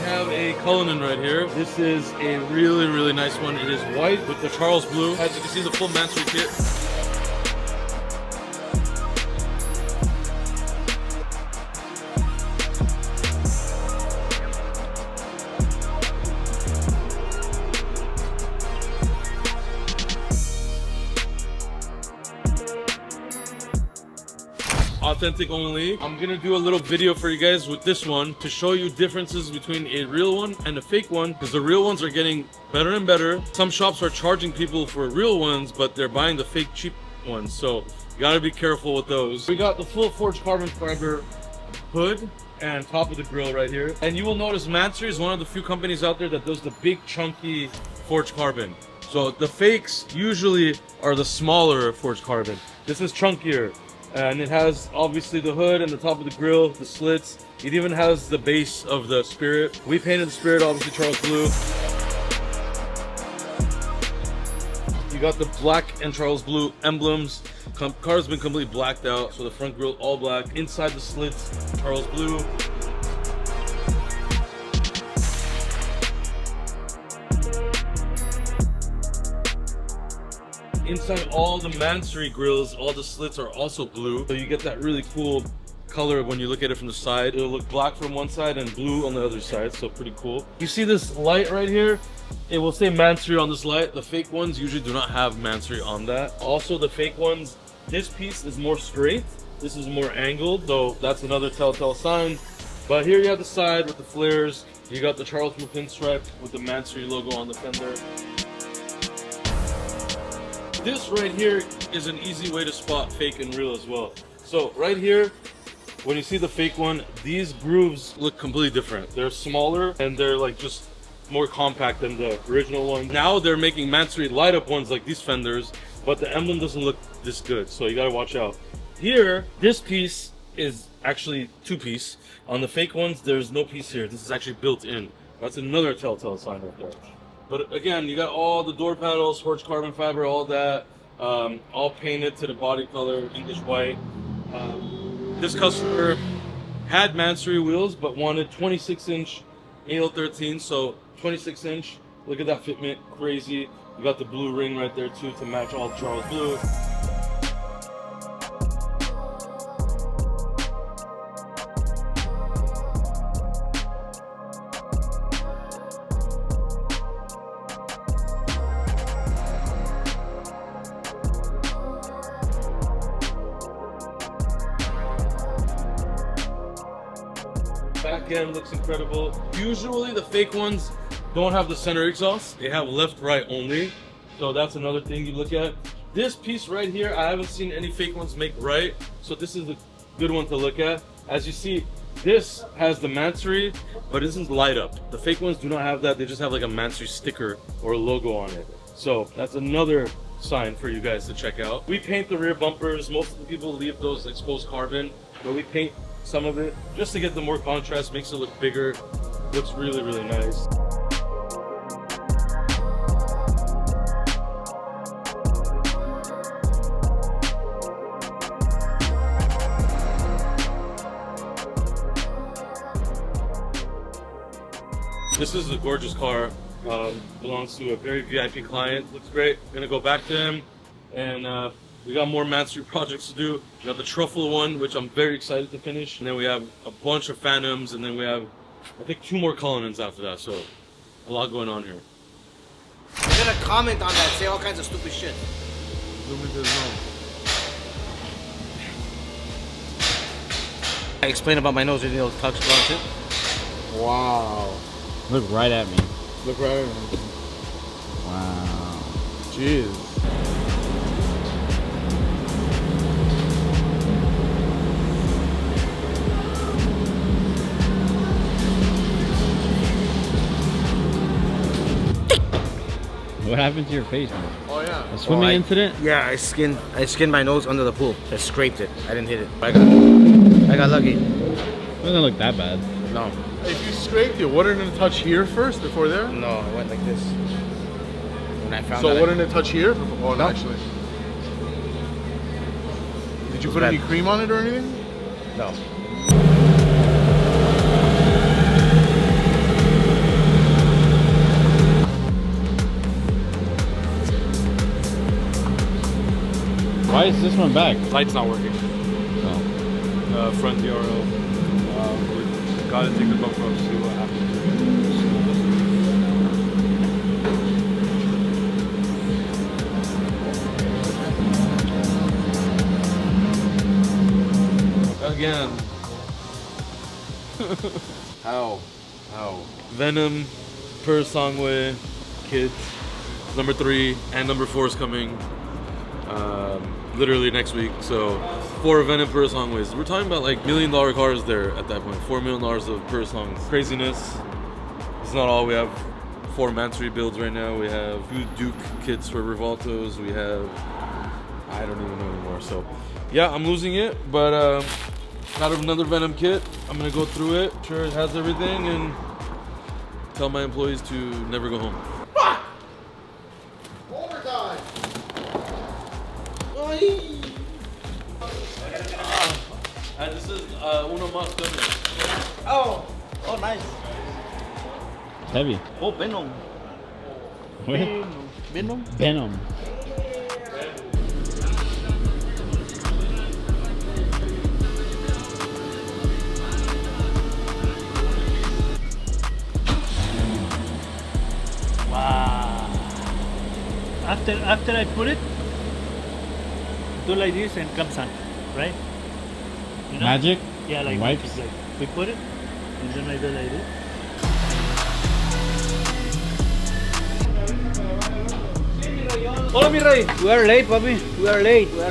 have a Cullinan right here. This is a really nice one. It is white with the Charles blue. As you can see, the full Mansory kit. Authentic only. I'm gonna do a little video for you guys with this one to show you differences between a real one and a fake one, because the real ones are getting better and better. Some shops are charging people for real ones, but they're buying the fake cheap ones, so you gotta be careful with those. We got the full forged carbon fiber hood and top of the grill right here, and you will notice Mansory is one of the few companies out there that does the big chunky forged carbon. So the fakes usually are the smaller forged carbon. This is chunkier. And it has obviously the hood and the top of the grill, the slits. It even has the base of the Spirit. We painted the Spirit, obviously Charles blue. You got the black and Charles blue emblems. Car's been completely blacked out, so the front grille all black. Inside the slits, Charles blue. Inside all the Mansory grills, all the slits are also blue. So you get that really cool color when you look at it from the side. It'll look black from one side and blue on the other side, so pretty cool. You see this light right here? It will say Mansory on this light. The fake ones usually do not have Mansory on that. Also the fake ones, this piece is more straight. This is more angled, so that's another telltale sign. But here you have the side with the flares. You got the Charles blue pinstripe with the Mansory logo on the fender. This right here is an easy way to spot fake and real as well. So right here, when you see the fake one, these grooves look completely different. They're smaller and they're like just more compact than the original one. Now they're making Mansory light up ones like these fenders, but the emblem doesn't look this good, so you gotta watch out. Here, this piece is actually two-piece. On the fake ones, there's no piece here. This is actually built in. That's another telltale sign right there. But again, you got all the door panels, forged carbon fiber, all that, all painted to the body color, English white. This customer had Mansory wheels, but wanted 26-inch AL13, so 26-inch. Look at that fitment, crazy. You got the blue ring right there too to match all the Charles blue. Back end looks incredible. Usually the fake ones don't have the center exhaust. They have left-right only. So that's another thing you look at. This piece right here, I haven't seen any fake ones make right. So this is a good one to look at. As you see, this has the Mansory, but this is light up. The fake ones do not have that. They just have like a Mansory sticker or a logo on it. So that's another sign for you guys to check out. We paint the rear bumpers. Most of the people leave those exposed carbon, but we paint some of it just to get the more contrast, makes it look bigger. Looks really nice. This is a gorgeous car. Belongs to a very VIP client. Looks great. Gonna go back to him, and we got more Mansory projects to do. We got the truffle one, which I'm very excited to finish. And then we have a bunch of Phantoms, and then we have, I think, 2 more Cullinans after that. So a lot going on here. You're gonna comment on that, say all kinds of stupid shit. I explain about my nose and you'll touch on it. Wow. Look right at me. Look right at me. Wow. Jeez. What happened to your face, man? Oh yeah. A swimming incident? Yeah, I skinned my nose under the pool. I scraped it. I didn't hit it. I got lucky. It doesn't look that bad. No. If you scraped it, wouldn't it touch here first before there? No, I went like this. When I found So wouldn't it touch here? Oh, No. actually. Did you put bad. any cream on it or anything? No. Why is this one back? Light's not working. Oh. Front DRL. We gotta take the bumper off to see what happens. Again. How? Venom, Per Songway, Kids, number 3 and number 4 is coming literally next week. So 4 Venom Per Songways. We're talking about like $1 million cars there at that point. $4 million of Per Songs. Craziness. It's not all. We have 4 Mansory builds right now. We have 2 Duke kits for Revoltos. We have, I don't even know anymore. So yeah, I'm losing it, but out of another Venom kit, I'm gonna go through it, sure it has everything, and tell my employees to never go home. Fuck! Overtime! This is uno más gummy. Oh, nice. It's heavy. Oh, Venom. What? Venom. Venom. Wow. After I put it, do like this and comes on, right? You know? Magic? Yeah, like Wipes? magic, like we put it, and then I do like this. Hola, mi rey. We are late, papi. We are late, bro.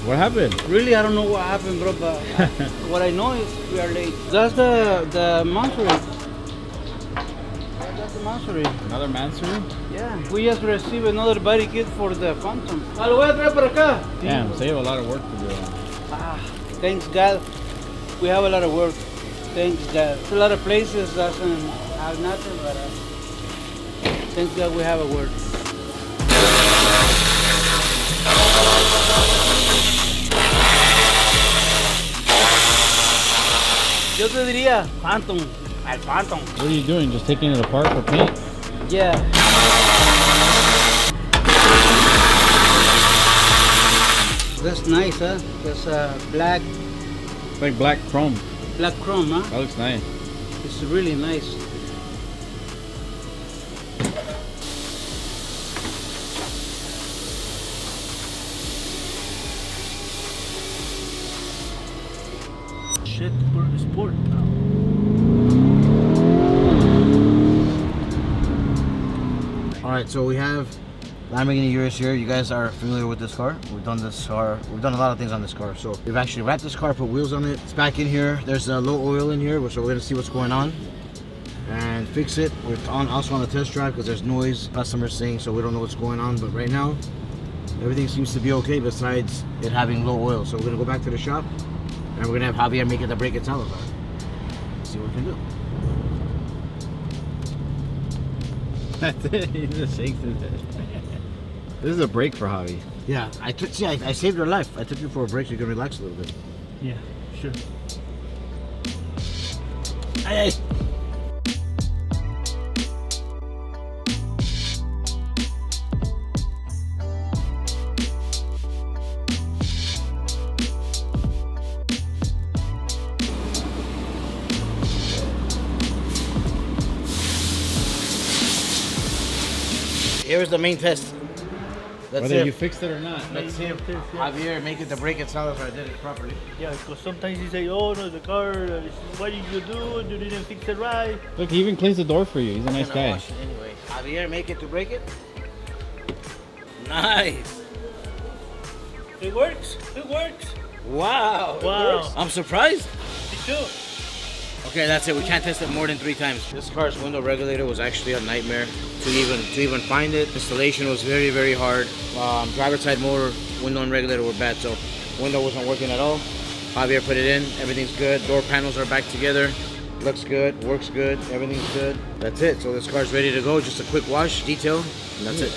What happened? Really, I don't know what happened, bro, but what I know is we are late. That's the Mansory. That's the Mansory. Another Mansory? Yeah. We just received another body kit for the Phantom. Ah, lo voy a traer para acá. Damn, so you have a lot of work to do. Ah, thanks God. We have a lot of work. Thanks God. A lot of places doesn't have nothing, but thanks God we have a work. Yo te diría Phantom, al Phantom. What are you doing? Just taking it apart for paint? Yeah. That's nice, huh? That's black It's like black chrome. chrome, huh? That looks nice. It's really nice. Shit, sport now. Alright, so we have Lamborghini Urus here. You guys are familiar with this car. We've done this car. We've done a lot of things on this car. So we've actually wrapped this car, put wheels on it. It's back in here. There's low oil in here, so we're gonna see what's going on and fix it. We're also on a test drive because there's noise. Customers saying, so we don't know what's going on. But right now, everything seems to be okay besides it having low oil. So we're gonna go back to the shop and we're gonna have Javier make it the brake itself. See what we can do. That's it. He just shakes his head. This is a break for Javi. Yeah, I saved your life. I took you for a break so you can relax a little bit. Yeah, sure. Hey. Here's the main test. Let's Whether see you if, fixed it or not. let's see if Javier make it the brake itself if I did it properly. Yeah, because sometimes you say, oh no, the car, what did you do? You didn't fix it right. Look, he even cleans the door for you. He's a nice I'm gonna guy. wash it anyway. Javier, make it to break it. Nice. It works. It works. Wow. Wow. I'm surprised. Me too. Okay, that's it. We can't test it more than 3 times. This car's window regulator was actually a nightmare to even find it. Installation was very, very hard. Driver side motor, window and regulator were bad, so window wasn't working at all. Javier put it in. Everything's good. Door panels are back together. Looks good. Works good. Everything's good. That's it. So this car's ready to go. Just a quick wash, detail, and that's it.